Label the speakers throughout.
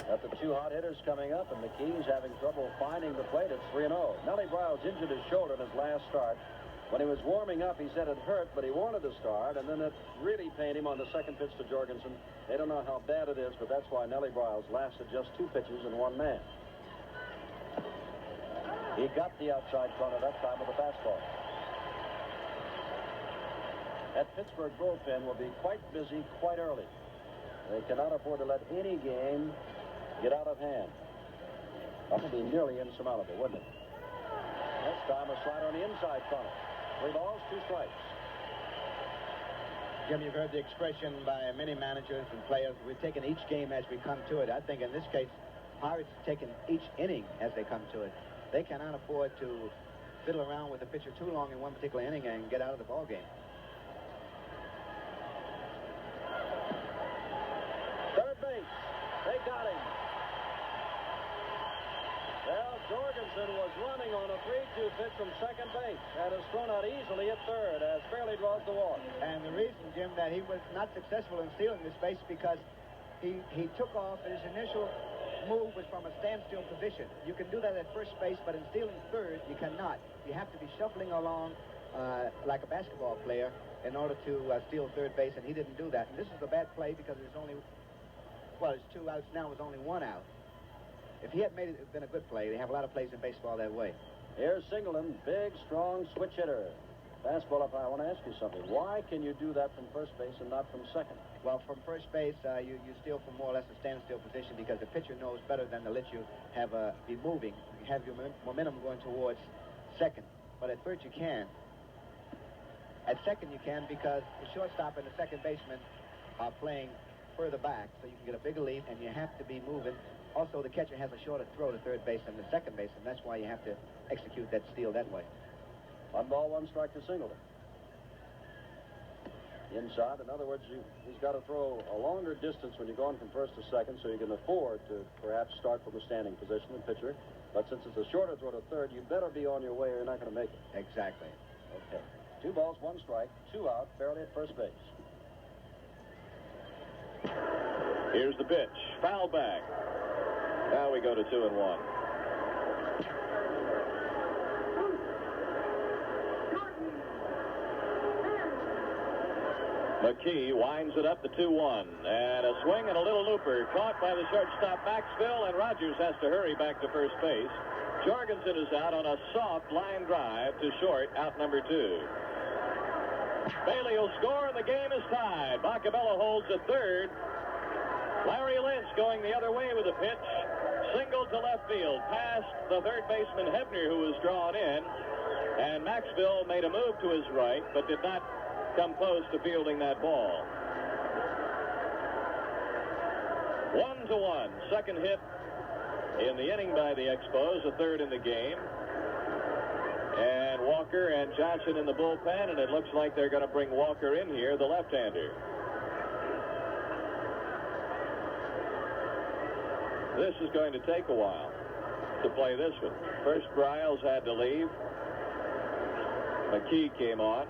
Speaker 1: Got the two hot hitters coming up, and McKee's having trouble finding the plate. It's 3-0. Nellie Bryles injured his shoulder in his last start. When he was warming up, he said it hurt, but he wanted to start, and then it really pained him on the second pitch to Jorgensen. They don't know how bad it is, but that's why Nellie Bryles lasted just 2 pitches and 1 man. He got the outside corner that time with a fastball. That Pittsburgh bullpen will be quite busy quite early. They cannot afford to let any game get out of hand. That would be nearly insurmountable, wouldn't it? This time a slider on the inside corner. 3 balls, 2 strikes.
Speaker 2: Jim, you've heard the expression by many managers and players, we're taking each game as we come to it. I think in this case, Pirates are taking each inning as they come to it. They cannot afford to fiddle around with a pitcher too long in one particular inning and get out of the ball game.
Speaker 1: Third base. They got him. Well, Jorgensen was running on a 3-2 pitch from second base and is thrown out easily at third as Fairley draws the walk.
Speaker 2: And the reason, Jim, that he was not successful in stealing this base because he took off, and his initial move was from a standstill position. You can do that at first base, but in stealing third, you cannot. You have to be shuffling along like a basketball player in order to steal third base, and he didn't do that. And this is a bad play because there's only, well, there's 2 outs now, there's only 1 out. If he had made it, it would have been a good play. They have a lot of plays in baseball that way.
Speaker 1: Here's Singleton, big, strong switch hitter. Fastball up high. I want to ask you something. Why can you do that from first base and not from second?
Speaker 2: Well, from first base, you steal from more or less a standstill position because the pitcher knows better than to let you have be moving. You have your momentum going towards second. But at third, you can. At second, you can because the shortstop and the second baseman are playing further back, so you can get a bigger lead, and you have to be moving. Also, the catcher has a shorter throw to third base than the second base, and that's why you have to execute that steal that way.
Speaker 1: 1 ball, 1 strike to Singleton. Inside, in other words, he's got to throw a longer distance when you're going from first to second, so you can afford to perhaps start from a standing position, the pitcher. But since it's a shorter throw to third, you better be on your way or you're not going to make it.
Speaker 2: Exactly.
Speaker 1: Okay. 2 balls, 1 strike, 2 out, Fairley at first base.
Speaker 3: Here's the pitch. Foul back. Now we go to 2-1. McKee winds it up to 2-1. And a swing and a little looper caught by the shortstop Maxwell, and Rogers has to hurry back to first base. Jorgensen is out on a soft line drive to short, out number 2. Bailey will score, and the game is tied. Bacabella holds at third. Larry Lynch going the other way with a pitch. Single to left field, past the third baseman Hebner, who was drawn in. And Maxwell made a move to his right, but did not come close to fielding that ball. 1-1. Second hit in the inning by the Expos, a third in the game. And Walker and Johnson in the bullpen, and it looks like they're going to bring Walker in here, the left-hander. This is going to take a while to play this one. First, Bryles had to leave. McKee came on.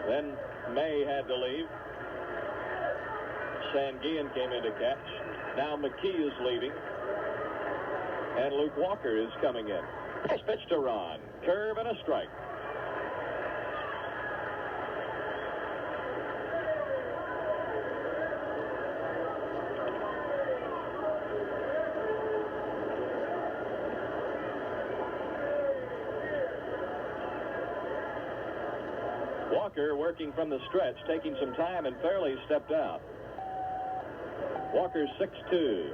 Speaker 3: Then May had to leave. Sanguillen came in to catch. Now McKee is leaving. And Luke Walker is coming in. Nice pitch to Ron. Curve and a strike. Walker working from the stretch, taking some time, and Fairley stepped out. Walker's 6'2".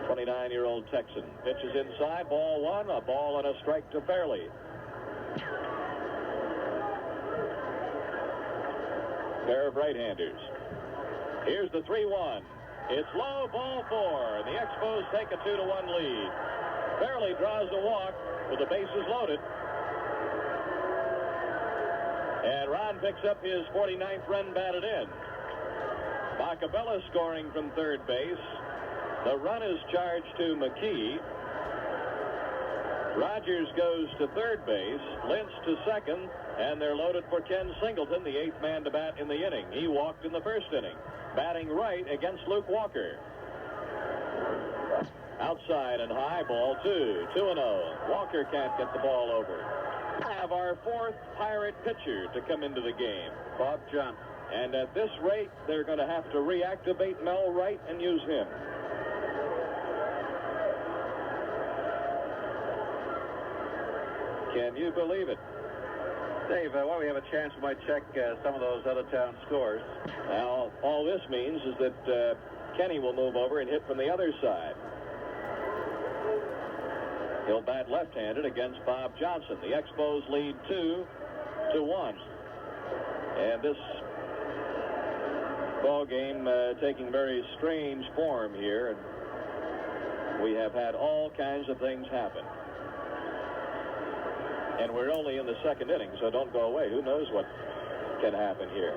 Speaker 3: '29-year-old Texan. Pitches inside, ball 1, a ball and a strike to Fairley. Pair of right-handers. Here's the 3-1. It's low, ball 4, and the Expos take a 2-1 lead. Fairley draws a walk with the bases loaded. And Ron picks up his 49th run batted in. Bacabella scoring from third base. The run is charged to McKee. Rogers goes to third base, Lynch to second, and they're loaded for Ken Singleton, the 8th man to bat in the inning. He walked in the first inning, batting right against Luke Walker. Outside and high, ball 2, 2-0. Walker can't get the ball over. Have our 4th Pirate pitcher to come into the game, Bob Johnson. And at this rate, they're going to have to reactivate Mel Wright and use him. Can you believe it?
Speaker 4: Dave, while we have a chance, we might check some of those other town scores.
Speaker 3: Now, all this means is that Kenny will move over and hit from the other side. He'll bat left-handed against Bob Johnson. The Expos lead 2-1. And this ball game taking very strange form here. And we have had all kinds of things happen. And we're only in the second inning, so don't go away. Who knows what can happen here?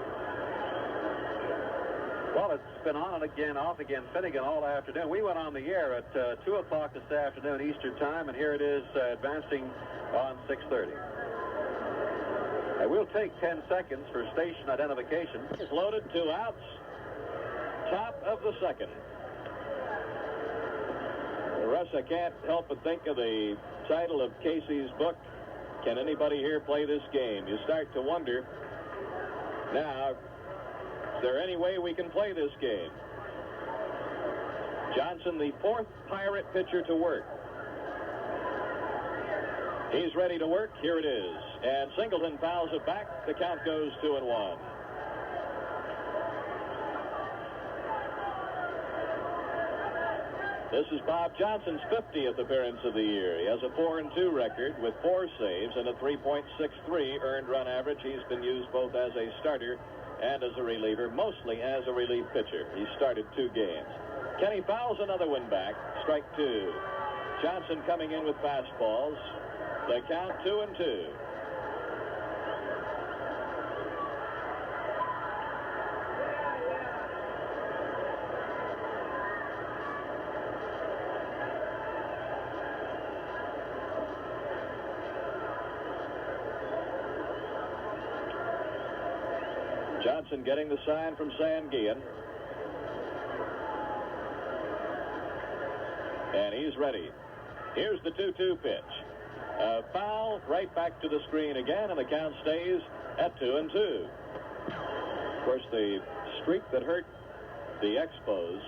Speaker 4: Well, it's been on and again, off again, Finnegan all afternoon. We went on the air at 2 o'clock this afternoon Eastern time, and here it is advancing on 6:30. And we'll take 10 seconds for station identification.
Speaker 3: It's loaded, 2 outs. Top of the second. Russ, I can't help but think of the title of Casey's book, Can Anybody Here Play This Game? You start to wonder, now, is there any way we can play this game? Johnson, the 4th Pirate pitcher to work. He's ready to work. Here it is. And Singleton fouls it back. The count goes 2-1. This is Bob Johnson's 50th appearance of the year. He has a 4-2 record with 4 saves and a 3.63 earned run average. He's been used both as a starter and as a reliever, mostly as a relief pitcher. He started 2 games. Kenny fouls another one back. Strike 2. Johnson coming in with fastballs. The count 2-2. Johnson getting the sign from Sanguillen. And he's ready. Here's the 2-2 pitch. A foul right back to the screen again, and the count stays at 2-2. Of course, the streak that hurt the Expos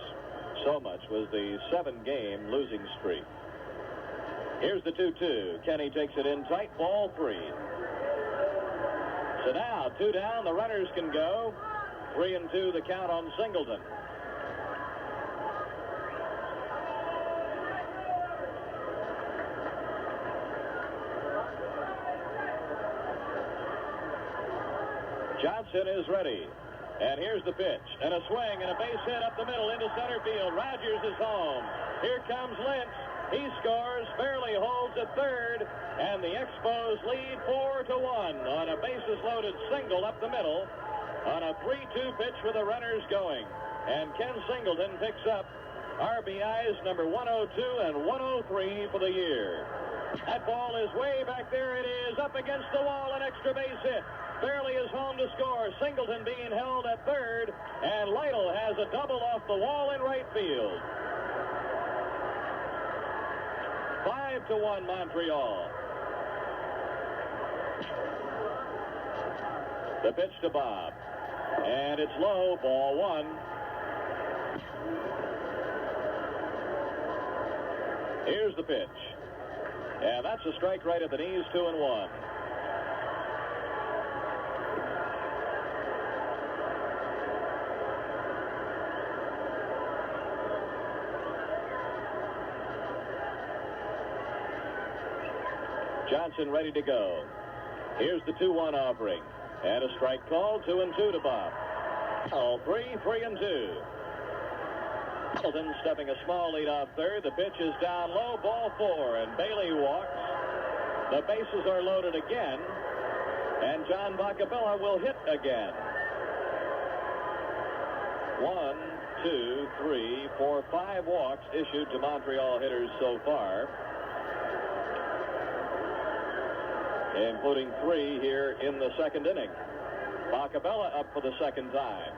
Speaker 3: so much was the 7-game losing streak. Here's the 2-2. Kenny takes it in tight, ball 3. So now, 2 down, the runners can go. 3-2 the count on Singleton. Johnson is ready. And here's the pitch. And a swing and a base hit up the middle into center field. Rogers is home. Here comes Lynch. He scores, fairly holds at third, and the Expos lead 4-1 on a bases-loaded single up the middle on a 3-2 pitch with the runners going. And Ken Singleton picks up RBIs number 102 and 103 for the year. That ball is way back there. It is up against the wall, an extra base hit. Fairley is home to score. Singleton being held at third, and Lytle has a double off the wall in right field. 5-1 Montreal. The pitch to Bob. And it's low, ball 1. Here's the pitch. And that's a strike right at the knees, 2-1. Johnson ready to go. Here's the 2-1 offering. And a strike call, 2-2 to Bob. All 3-2. Singleton stepping a small lead off third. The pitch is down low, ball 4, and Bailey walks. The bases are loaded again, and John Bacabella will hit again. 1, 2, 3, 4, 5 walks issued to Montreal hitters so far. including 3 here in the second inning. Bacabella up for the second time.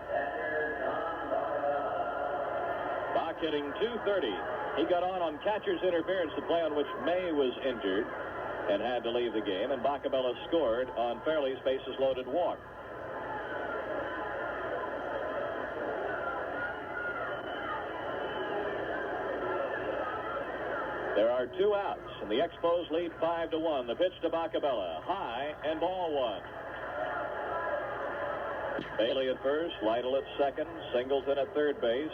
Speaker 3: Bach hitting .230. He got on catcher's interference, the play on which May was injured and had to leave the game, and Bacabella scored on Fairley's bases-loaded walk. There are 2 outs, and the Expos lead 5-1. The pitch to Bacabella, high, and ball 1. Bailey at first, Lytle at second, Singleton at third base.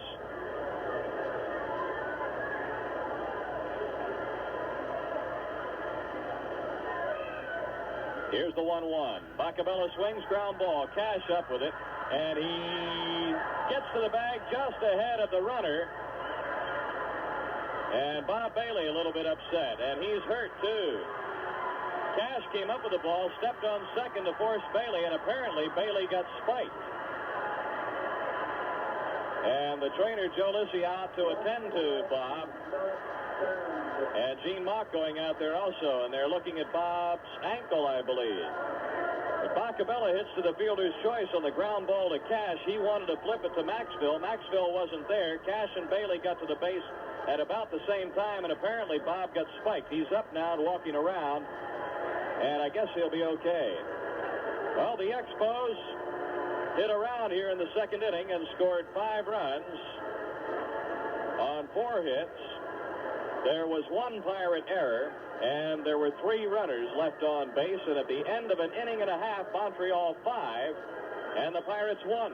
Speaker 3: Here's the 1-1. Bacabella swings, ground ball. Cash up with it, and he gets to the bag just ahead of the runner. And Bob Bailey a little bit upset, and he's hurt too. Cash came up with the ball, stepped on second to force Bailey, and apparently Bailey got spiked. And the trainer, Joe Lisi, out to attend to Bob. And Gene Mock going out there also, and they're looking at Bob's ankle, I believe. But Bacabella hits to the fielder's choice on the ground ball to Cash. He wanted to flip it to Maxville. Maxville wasn't there. Cash and Bailey got to the base at about the same time, and apparently Bob got spiked. He's up now and walking around, and I guess he'll be okay. Well, the Expos hit around here in the second inning and scored 5 runs on 4 hits. There was 1 Pirate error, and there were 3 runners left on base, and at the end of an inning and a half, Montreal 5, and the Pirates 1.